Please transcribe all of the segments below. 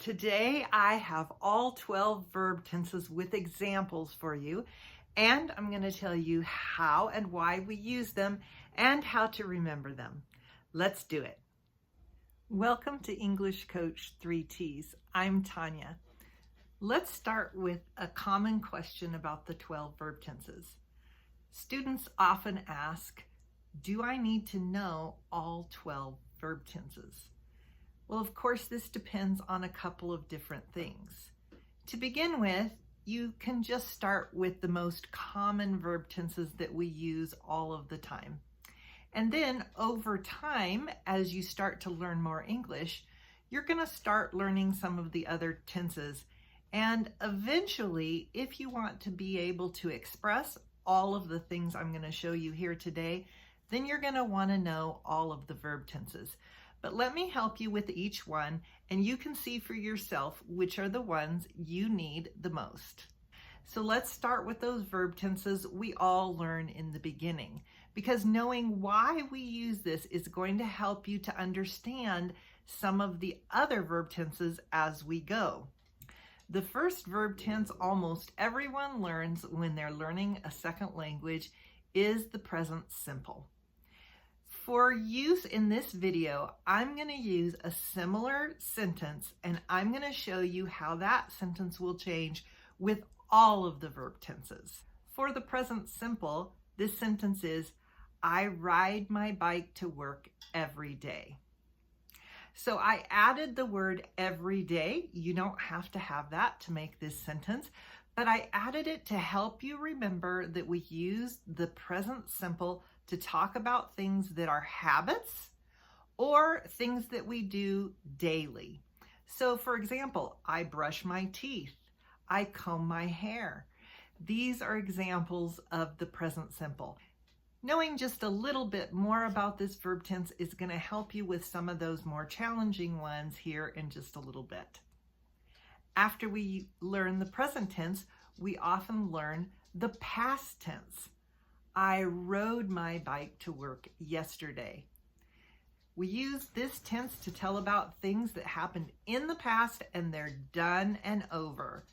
Today I have all 12 verb tenses with examples for you, and I'm going to tell you how and why we use them and how to remember them. Let's do it. Welcome to English Coach 3Ts. I'm Tanya. Let's start with a common question about the 12 verb tenses. Students often ask, do I need to know all 12 verb tenses? Well, of course, this depends on a couple of different things. To begin with, you can just start with the most common verb tenses that we use all of the time. And then over time, as you start to learn more English, you're going to start learning some of the other tenses. And eventually, if you want to be able to express all of the things I'm going to show you here today, then you're going to want to know all of the verb tenses. But let me help you with each one, and you can see for yourself which are the ones you need the most. So let's start with those verb tenses we all learn in the beginning, because knowing why we use this is going to help you to understand some of the other verb tenses as we go. The first verb tense almost everyone learns when they're learning a second language is the present simple. For use in this video, I'm going to use a similar sentence, and I'm going to show you how that sentence will change with all of the verb tenses. For the present simple, this sentence is, I ride my bike to work every day. So I added the word every day. You don't have to have that to make this sentence, but I added it to help you remember that we use the present simple to talk about things that are habits or things that we do daily. So for example, I brush my teeth, I comb my hair. These are examples of the present simple. Knowing just a little bit more about this verb tense is going to help you with some of those more challenging ones here in just a little bit. After we learn the present tense, we often learn the past tense. I rode my bike to work yesterday. We use this tense to tell about things that happened in the past and they're done and over.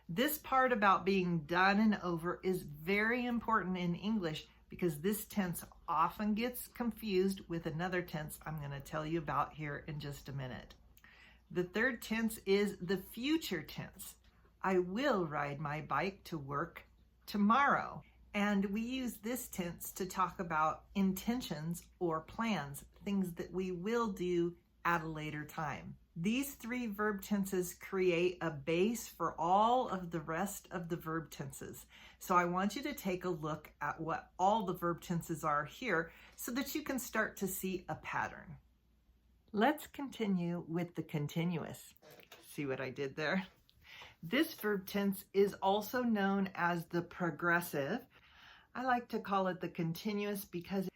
This part about being done and over is very important in English because this tense often gets confused with another tense I'm going to tell you about here in just a minute. The third tense is the future tense. I will ride my bike to work tomorrow. And we use this tense to talk about intentions or plans, things that we will do at a later time. These three verb tenses create a base for all of the rest of the verb tenses. So I want you to take a look at what all the verb tenses are here so that you can start to see a pattern. Let's continue with the continuous. See what I did there? This verb tense is also known as the progressive. I like to call it the continuous because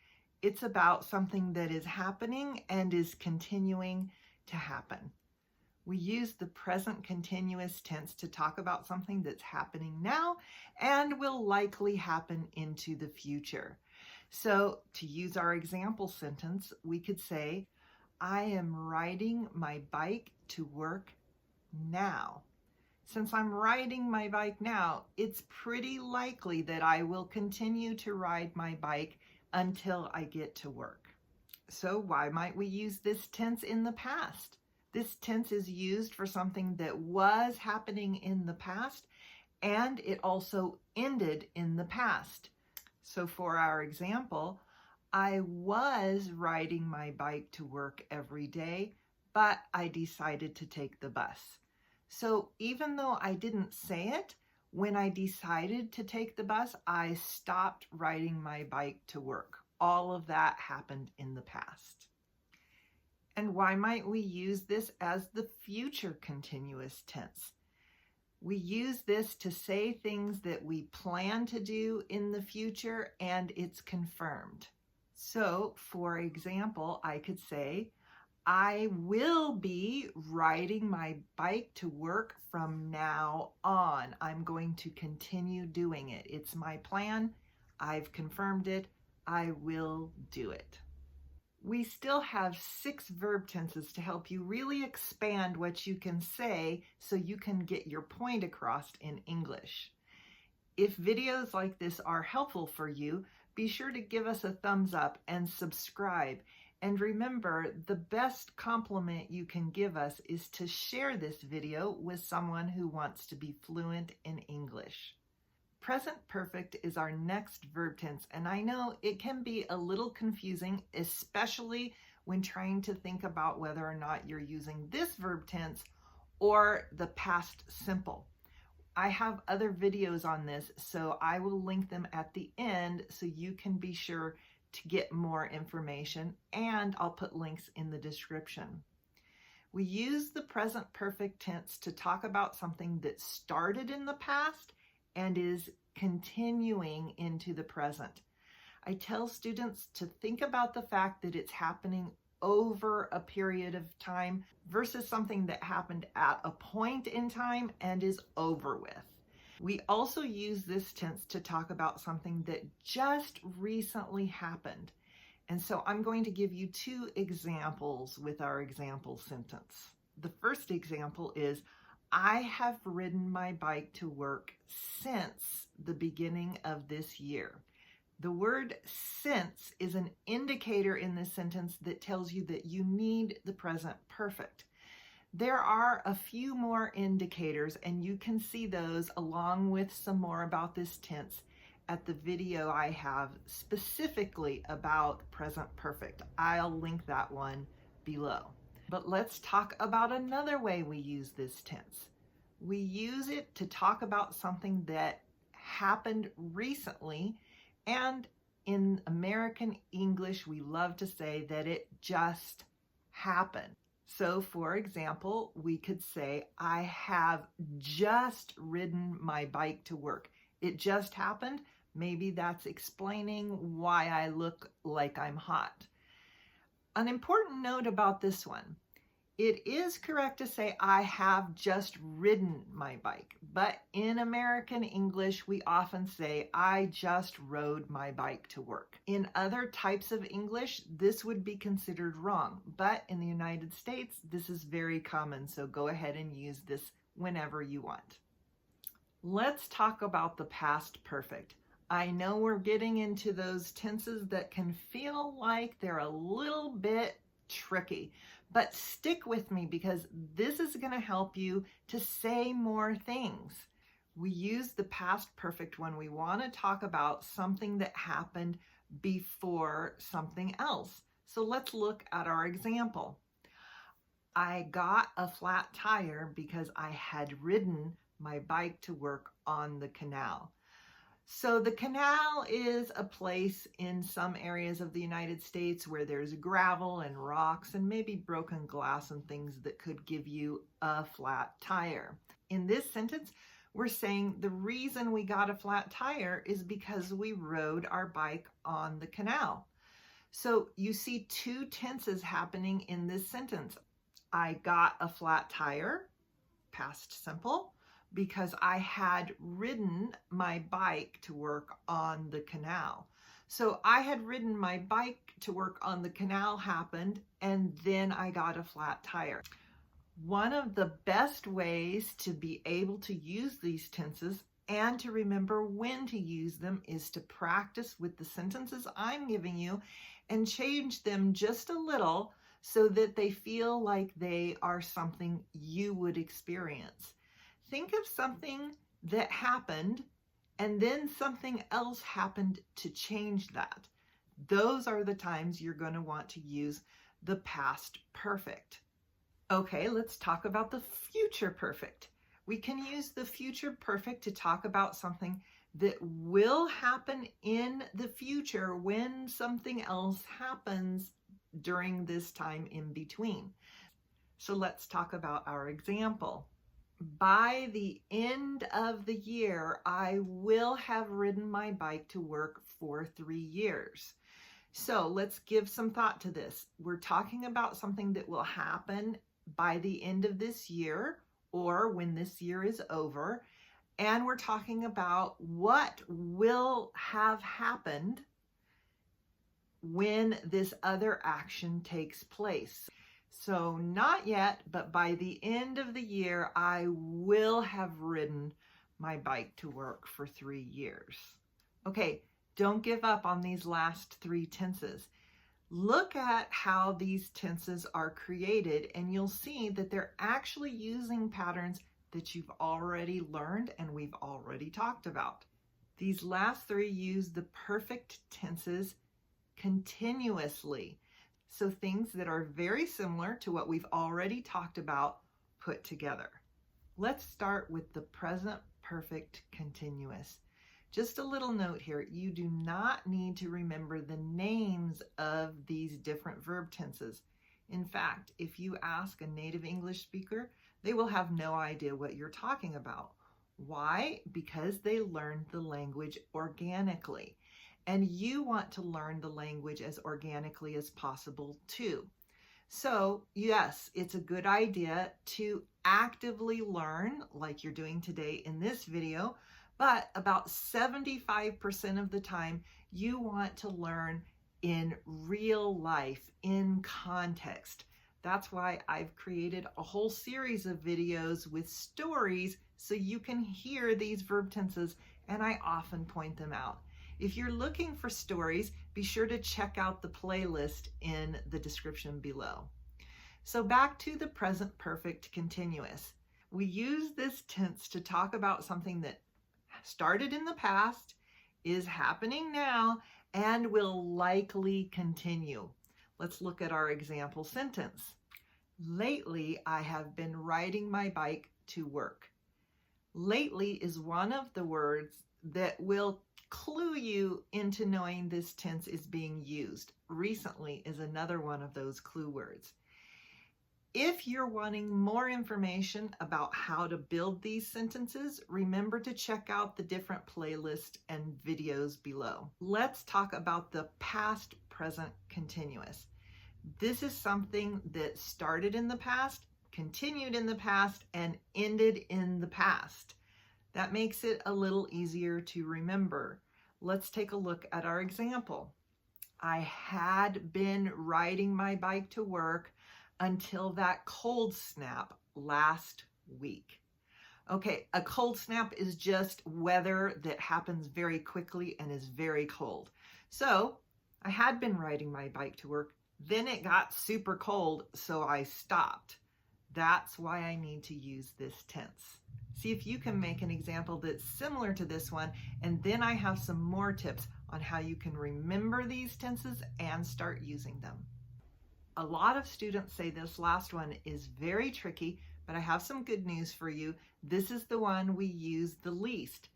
it's about something that is happening and is continuing to happen. We use the present continuous tense to talk about something that's happening now and will likely happen into the future. So to use our example sentence, we could say, I am riding my bike to work now. Since I'm riding my bike now, it's pretty likely that I will continue to ride my bike until I get to work. So why might we use this tense in the past? This tense is used for something that was happening in the past, and it also ended in the past. So for our example, I was riding my bike to work every day, but I decided to take the bus. So even though I didn't say it, when I decided to take the bus, I stopped riding my bike to work. All of that happened in the past. And why might we use this as the future continuous tense? We use this to say things that we plan to do in the future and it's confirmed. So for example, I could say, I will be riding my bike to work from now on. I'm going to continue doing it. It's my plan. I've confirmed it. I will do it. We still have 6 verb tenses to help you really expand what you can say so you can get your point across in English. If videos like this are helpful for you, be sure to give us a thumbs up and subscribe. And remember, the best compliment you can give us is to share this video with someone who wants to be fluent in English. Present perfect is our next verb tense, and I know it can be a little confusing, especially when trying to think about whether or not you're using this verb tense or the past simple. I have other videos on this, so I will link them at the end so you can be sure to get more information, and I'll put links in the description. We use the present perfect tense to talk about something that started in the past and is continuing into the present. I tell students to think about the fact that it's happening over a period of time versus something that happened at a point in time and is over with. We also use this tense to talk about something that just recently happened. And so I'm going to give you 2 examples with our example sentence. The first example is, I have ridden my bike to work since the beginning of this year. The word since is an indicator in this sentence that tells you that you need the present perfect. There are a few more indicators, and you can see those along with some more about this tense at the video I have specifically about present perfect. I'll link that one below. But let's talk about another way we use this tense. We use it to talk about something that happened recently, and in American English, we love to say that it just happened. So for example, we could say, I have just ridden my bike to work. It just happened. Maybe that's explaining why I look like I'm hot. An important note about this one. It is correct to say I have just ridden my bike, but in American English, we often say I just rode my bike to work. In other types of English, this would be considered wrong, but in the United States, this is very common, so go ahead and use this whenever you want. Let's talk about the past perfect. I know we're getting into those tenses that can feel like they're a little bit tricky, but stick with me because this is going to help you to say more things. We use the past perfect when we want to talk about something that happened before something else. So let's look at our example. I got a flat tire because I had ridden my bike to work on the canal. So the canal is a place in some areas of the United States where there's gravel and rocks and maybe broken glass and things that could give you a flat tire. In this sentence, we're saying the reason we got a flat tire is because we rode our bike on the canal. So you see 2 tenses happening in this sentence. I got a flat tire, past simple, because I had ridden my bike to work on the canal. So I had ridden my bike to work on the canal happened, and then I got a flat tire. One of the best ways to be able to use these tenses and to remember when to use them is to practice with the sentences I'm giving you and change them just a little so that they feel like they are something you would experience. Think of something that happened and then something else happened to change that. Those are the times you're going to want to use the past perfect. Okay, let's talk about the future perfect. We can use the future perfect to talk about something that will happen in the future when something else happens during this time in between. So let's talk about our example. By the end of the year, I will have ridden my bike to work for 3 years. So let's give some thought to this. We're talking about something that will happen by the end of this year or when this year is over. And we're talking about what will have happened when this other action takes place. So not yet, but by the end of the year, I will have ridden my bike to work for 3 years. Okay, don't give up on these last 3 tenses. Look at how these tenses are created, and you'll see that they're actually using patterns that you've already learned and we've already talked about. These last 3 use the perfect tenses continuously. So things that are very similar to what we've already talked about put together. Let's start with the present perfect continuous. Just a little note here, you do not need to remember the names of these different verb tenses. In fact, if you ask a native English speaker, they will have no idea what you're talking about. Why? Because they learned the language organically. And you want to learn the language as organically as possible too. So yes, it's a good idea to actively learn like you're doing today in this video, but about 75% of the time you want to learn in real life, in context. That's why I've created a whole series of videos with stories so you can hear these verb tenses, and I often point them out. If you're looking for stories, be sure to check out the playlist in the description below. So back to the present perfect continuous. We use this tense to talk about something that started in the past, is happening now, and will likely continue. Let's look at our example sentence. Lately, I have been riding my bike to work. Lately is one of the words that will clue you into knowing this tense is being used. Recently is another one of those clue words. If you're wanting more information about how to build these sentences, remember to check out the different playlists and videos below. Let's talk about the past present continuous. This is something that started in the past, continued in the past, and ended in the past. That makes it a little easier to remember. Let's take a look at our example. I had been riding my bike to work until that cold snap last week. Okay, a cold snap is just weather that happens very quickly and is very cold. So I had been riding my bike to work, then it got super cold, so I stopped. That's why I need to use this tense. See if you can make an example that's similar to this one, and then I have some more tips on how you can remember these tenses and start using them. A lot of students say this last one is very tricky, but I have some good news for you. This is the one we use the least,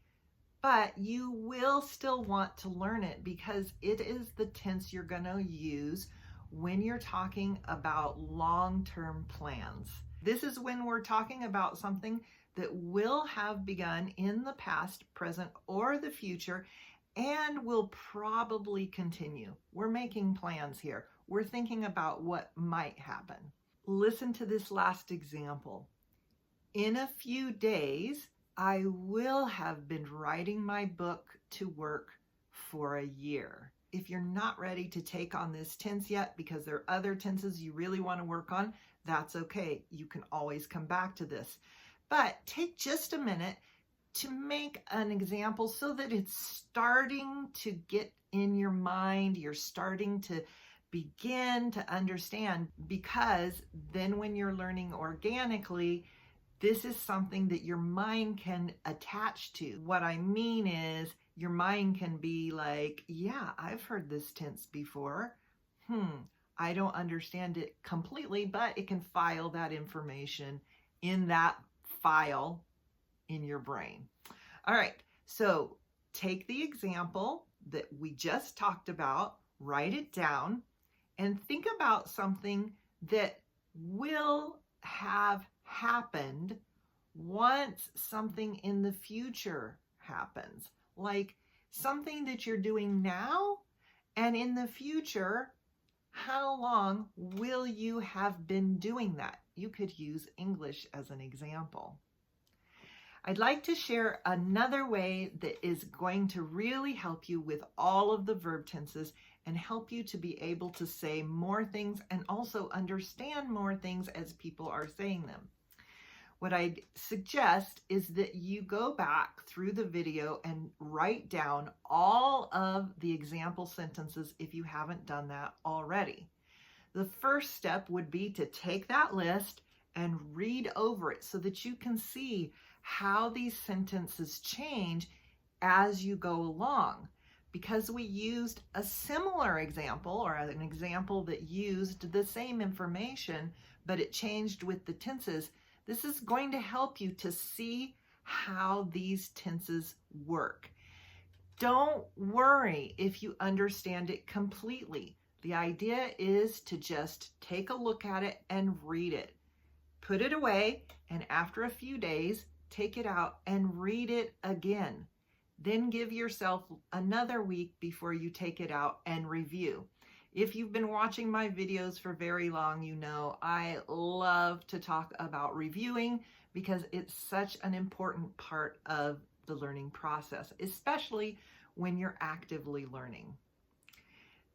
but you will still want to learn it because it is the tense you're going to use when you're talking about long-term plans. This is when we're talking about something that will have begun in the past, present, or the future, and will probably continue. We're making plans here. We're thinking about what might happen. Listen to this last example. In a few days, I will have been writing my book to work for a year. If you're not ready to take on this tense yet because there are other tenses you really want to work on, that's okay. You can always come back to this. But take just a minute to make an example so that it's starting to get in your mind. You're starting to begin to understand, because then when you're learning organically, this is something that your mind can attach to. What I mean is your mind can be like, yeah, I've heard this tense before. I don't understand it completely, but it can file that information in that file in your brain. All right, so take the example that we just talked about, write it down, and think about something that will have happened once something in the future happens. Like something that you're doing now, and in the future, how long will you have been doing that? You could use English as an example. I'd like to share another way that is going to really help you with all of the verb tenses, and help you to be able to say more things and also understand more things as people are saying them. What I'd suggest is that you go back through the video and write down all of the example sentences if you haven't done that already. The first step would be to take that list and read over it so that you can see how these sentences change as you go along. Because we used a similar example or an example that used the same information, but it changed with the tenses, this is going to help you to see how these tenses work. Don't worry if you understand it completely. The idea is to just take a look at it and read it. Put it away, and after a few days, take it out and read it again. Then give yourself another week before you take it out and review. If you've been watching my videos for very long, you know I love to talk about reviewing because it's such an important part of the learning process, especially when you're actively learning.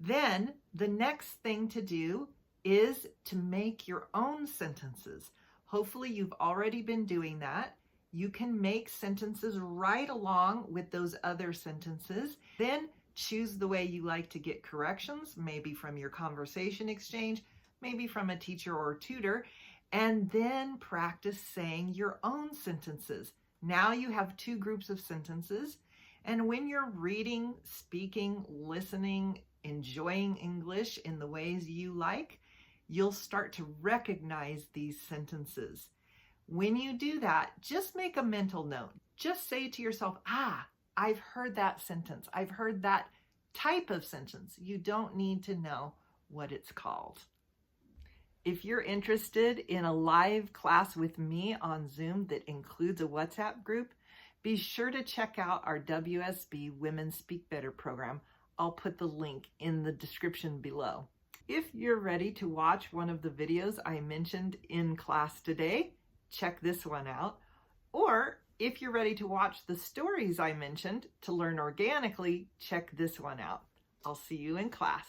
Then the next thing to do is to make your own sentences. Hopefully you've already been doing that. You can make sentences right along with those other sentences. Then choose the way you like to get corrections, maybe from your conversation exchange, maybe from a teacher or tutor, and then practice saying your own sentences. Now you have two groups of sentences, and when you're reading, speaking, listening, enjoying English in the ways you like, you'll start to recognize these sentences. When you do that, just make a mental note. Just say to yourself, I've heard that sentence. I've heard that type of sentence. You don't need to know what it's called. If you're interested in a live class with me on Zoom that includes a WhatsApp group, be sure to check out our WSB Women Speak Better program. I'll put the link in the description below. If you're ready to watch one of the videos I mentioned in class today, check this one out. Or if you're ready to watch the stories I mentioned to learn organically, check this one out. I'll see you in class.